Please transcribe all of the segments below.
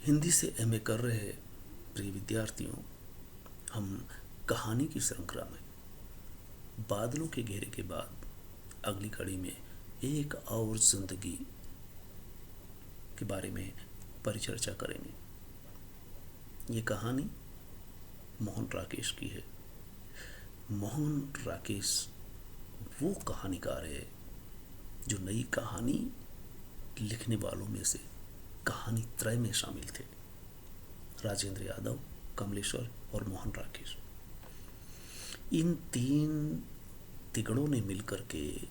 हिंदी से एमए कर रहे प्रिय विद्यार्थियों, हम कहानी की श्रृंखला में बादलों के घेरे के बाद अगली कड़ी में एक और जिंदगी के बारे में परिचर्चा करेंगे। ये कहानी मोहन राकेश की है। मोहन राकेश वो कहानीकार है जो नई कहानी लिखने वालों में से कहानी त्रय में शामिल थे। राजेंद्र यादव, कमलेश्वर और मोहन राकेश, इन तीन तिगड़ों ने मिलकर के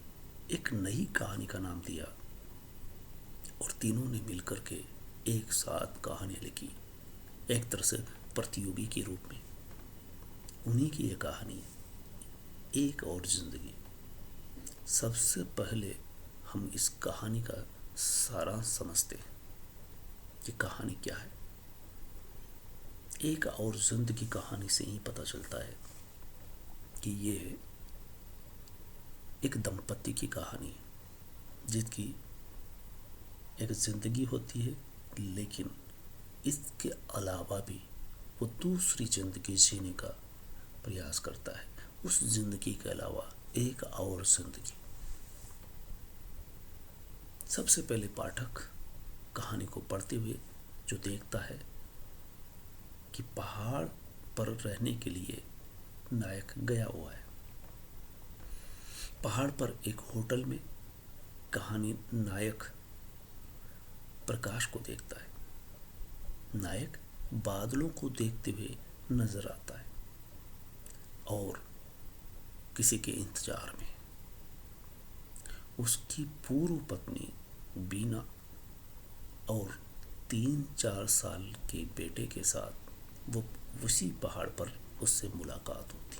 एक नई कहानी का नाम दिया और तीनों ने मिलकर के एक साथ कहानियां लिखी, एक तरह से प्रतियोगी के रूप में। उन्हीं की यह कहानी एक और जिंदगी। सबसे पहले हम इस कहानी का सारांश समझते हैं कि कहानी क्या है। एक और जिंदगी कहानी से ही पता चलता है कि ये एक दंपति की कहानी है जिसकी एक जिंदगी होती है, लेकिन इसके अलावा भी वो दूसरी जिंदगी जीने का प्रयास करता है। उस जिंदगी के अलावा एक और जिंदगी। सबसे पहले पाठक कहानी को पढ़ते हुए जो देखता है कि पहाड़ पर रहने के लिए नायक गया हुआ है। पहाड़ पर एक होटल में कहानी नायक प्रकाश को देखता है। नायक बादलों को देखते हुए नजर आता है और किसी के इंतजार में। उसकी पूर्व पत्नी बीना और 3-4 साल के बेटे के साथ वो उसी पहाड़ पर उससे मुलाकात होती।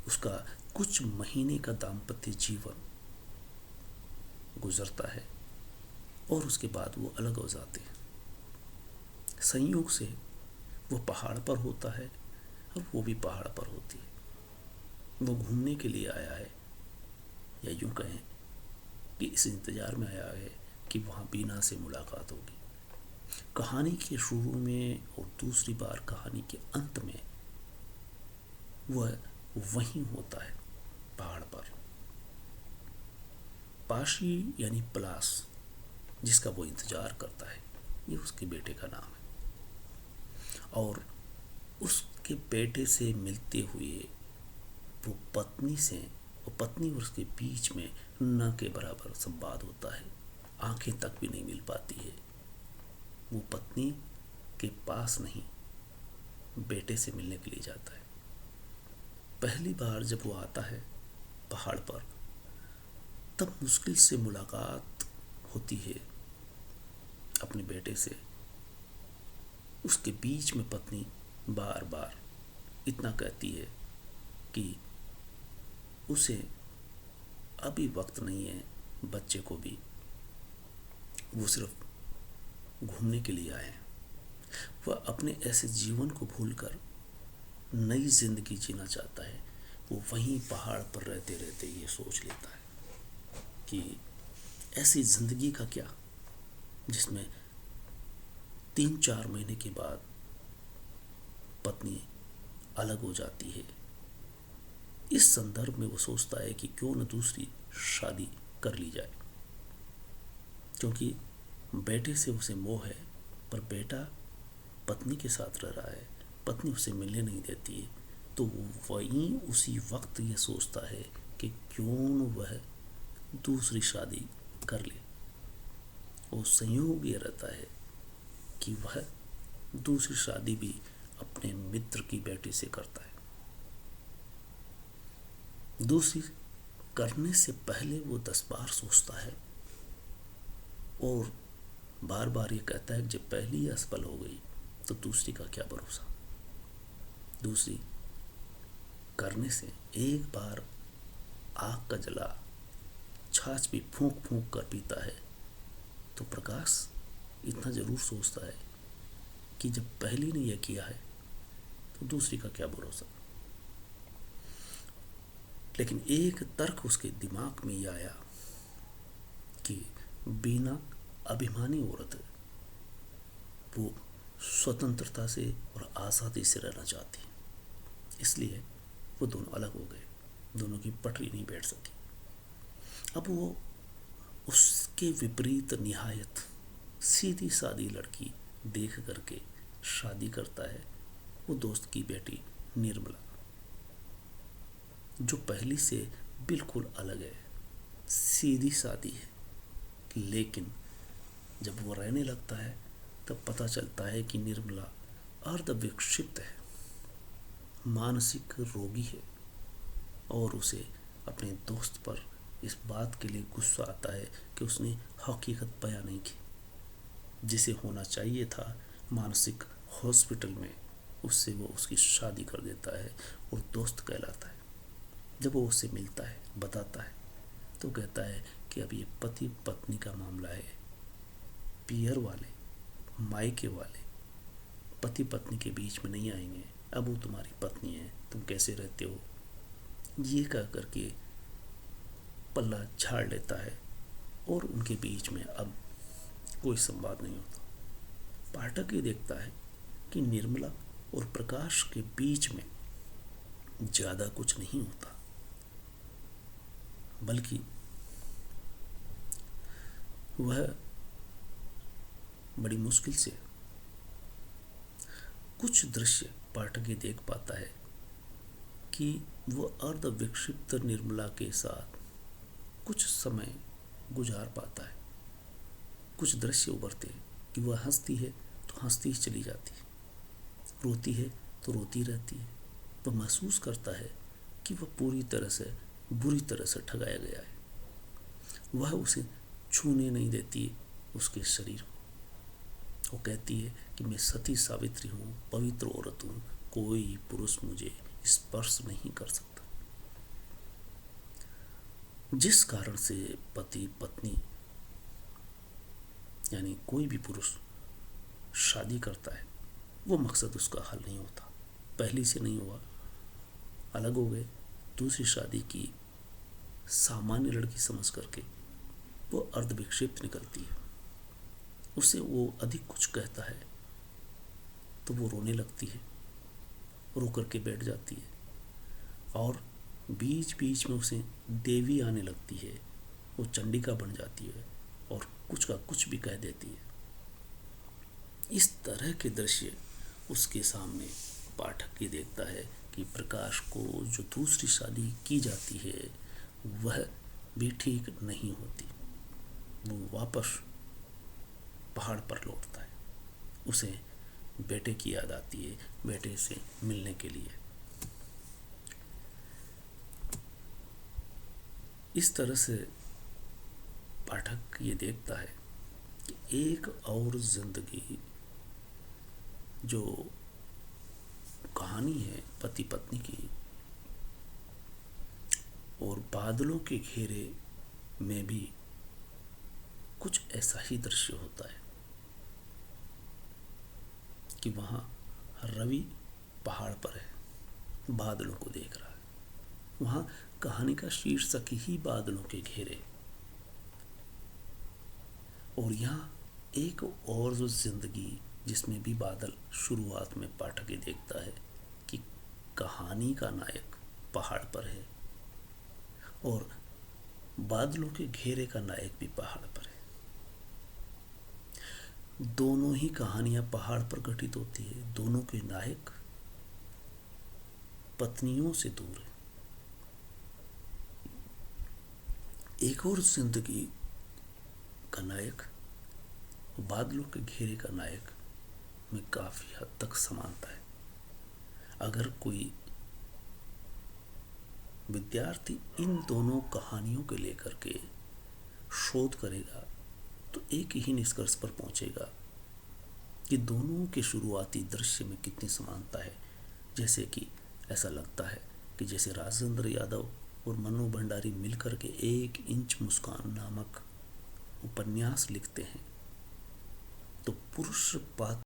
उसका कुछ महीने का दाम्पत्य जीवन गुजरता है और उसके बाद वो अलग हो जाते हैं। संयोग से वो पहाड़ पर होता है और वो भी पहाड़ पर होती है। वो घूमने के लिए आया है, या यूं कहें कि इस इंतजार में आया है कि वहाँ बीना से मुलाकात होगी। कहानी के शुरू में और दूसरी बार कहानी के अंत में वह वहीं होता है, पहाड़ पर। पाशी यानी पलाश, जिसका वो इंतजार करता है, ये उसके बेटे का नाम है। और उसके बेटे से मिलते हुए वो पत्नी से, वो पत्नी और उसके बीच में न के बराबर संवाद होता है। आंखें तक भी नहीं मिल पाती है। वो पत्नी के पास नहीं, बेटे से मिलने के लिए जाता है। पहली बार जब वो आता है पहाड़ पर, तब मुश्किल से मुलाकात होती है अपने बेटे से। उसके बीच में पत्नी बार बार इतना कहती है कि उसे अभी वक्त नहीं है, बच्चे को भी, वो सिर्फ घूमने के लिए आए हैं। वह अपने ऐसे जीवन को भूलकर नई जिंदगी जीना चाहता है। वो वहीं पहाड़ पर रहते रहते ये सोच लेता है कि ऐसी जिंदगी का क्या, जिसमें 3-4 महीने के बाद पत्नी अलग हो जाती है। इस संदर्भ में वो सोचता है कि क्यों न दूसरी शादी कर ली जाए, क्योंकि बेटे से उसे मोह है, पर बेटा पत्नी के साथ रह रहा है, पत्नी उसे मिलने नहीं देती है। तो वहीं उसी वक्त ये सोचता है कि क्यों न वह दूसरी शादी कर ले। और संयोग ये रहता है कि वह दूसरी शादी भी अपने मित्र की बेटी से करता है। दूसरी करने से पहले वो 10 बार सोचता है और बार बार ये कहता है कि जब पहली असफल हो गई तो दूसरी का क्या भरोसा। दूसरी करने से एक बार आग का जला छाछ भी फूंक फूंक कर पीता है, तो प्रकाश इतना जरूर सोचता है कि जब पहली ने यह किया है तो दूसरी का क्या भरोसा। लेकिन एक तर्क उसके दिमाग में यह आया कि बीना अभिमानी औरत है, वो स्वतंत्रता से और आज़ादी से रहना चाहती, इसलिए वो दोनों अलग हो गए, दोनों की पटरी नहीं बैठ सकी। अब वो उसके विपरीत निहायत सीधी सादी लड़की देख करके शादी करता है, वो दोस्त की बेटी निर्मला, जो पहली से बिल्कुल अलग है, सीधी सादी है। लेकिन जब वो रहने लगता है तब पता चलता है कि निर्मला अर्धविक्षिप्त है, मानसिक रोगी है, और उसे अपने दोस्त पर इस बात के लिए गुस्सा आता है कि उसने हकीकत बयां नहीं की। जिसे होना चाहिए था मानसिक हॉस्पिटल में, उससे वो उसकी शादी कर देता है और दोस्त कहलाता है। जब वो उससे मिलता है, बताता है, तो कहता है कि अब ये पति पत्नी का मामला है, पियर वाले, मायके वाले पति पत्नी के बीच में नहीं आएंगे। अब वो तुम्हारी पत्नी है, तुम कैसे रहते हो, ये कह करके पल्ला झाड़ लेता है और उनके बीच में अब कोई संवाद नहीं होता। पाठक ये देखता है कि निर्मला और प्रकाश के बीच में ज़्यादा कुछ नहीं होता, बल्कि वह बड़ी मुश्किल से कुछ दृश्य पाठक ये देख पाता है कि वह अर्धविक्षिप्त निर्मला के साथ कुछ समय गुजार पाता है। कुछ दृश्य उभरते हैं कि वह हंसती है तो हंसती ही चली जाती है, रोती है तो रोती रहती है। वह महसूस करता है कि वह पूरी तरह से बुरी तरह से ठगाया गया है। वह उसे छूने नहीं देती उसके शरीर को। वो कहती है कि मैं सती सावित्री हूँ, पवित्र औरत हूँ, कोई पुरुष मुझे स्पर्श नहीं कर सकता। जिस कारण से पति पत्नी यानी कोई भी पुरुष शादी करता है, वो मकसद उसका हल नहीं होता। पहली से नहीं हुआ, अलग हो गए, दूसरी शादी की, सामान्य लड़की समझ करके वो अर्धविक्षिप्त निकलती है। उससे वो अधिक कुछ कहता है तो वो रोने लगती है, रो करके बैठ जाती है, और बीच बीच में उसे देवी आने लगती है। वो चंडिका बन जाती है और कुछ का कुछ भी कह देती है। इस तरह के दृश्य उसके सामने पाठक ये देखता है कि प्रकाश को जो दूसरी शादी की जाती है वह भी ठीक नहीं होती। वो वापस पहाड़ पर लौटता है। उसे बेटे की याद आती है, बेटे से मिलने के लिए। इस तरह से पाठक ये देखता है कि एक और जिंदगी जो कहानी है पति पत्नी की, और बादलों के घेरे में भी कुछ ऐसा ही दृश्य होता है कि वहाँ रवि पहाड़ पर है, बादलों को देख रहा है। वहाँ कहानी का शीर्षक ही बादलों के घेरे, और यहाँ एक और जो जिंदगी जिसमें भी बादल, शुरुआत में पाठक ये देखता है कि कहानी का नायक पहाड़ पर है और बादलों के घेरे का नायक भी पहाड़ पर है। दोनों ही कहानियां पहाड़ पर घटित होती है। दोनों के नायक पत्नियों से दूर है। एक और जिंदगी का नायक बादलों के घेरे का नायक में काफी हद तक समानता है। अगर कोई विद्यार्थी इन दोनों कहानियों को लेकर के शोध करेगा तो एक ही निष्कर्ष पर पहुंचेगा कि दोनों के शुरुआती दृश्य में कितनी समानता है। जैसे कि ऐसा लगता है कि जैसे राजेंद्र यादव और मनु भंडारी मिलकर के 1 इंच मुस्कान नामक उपन्यास लिखते हैं, तो पुरुष पात्र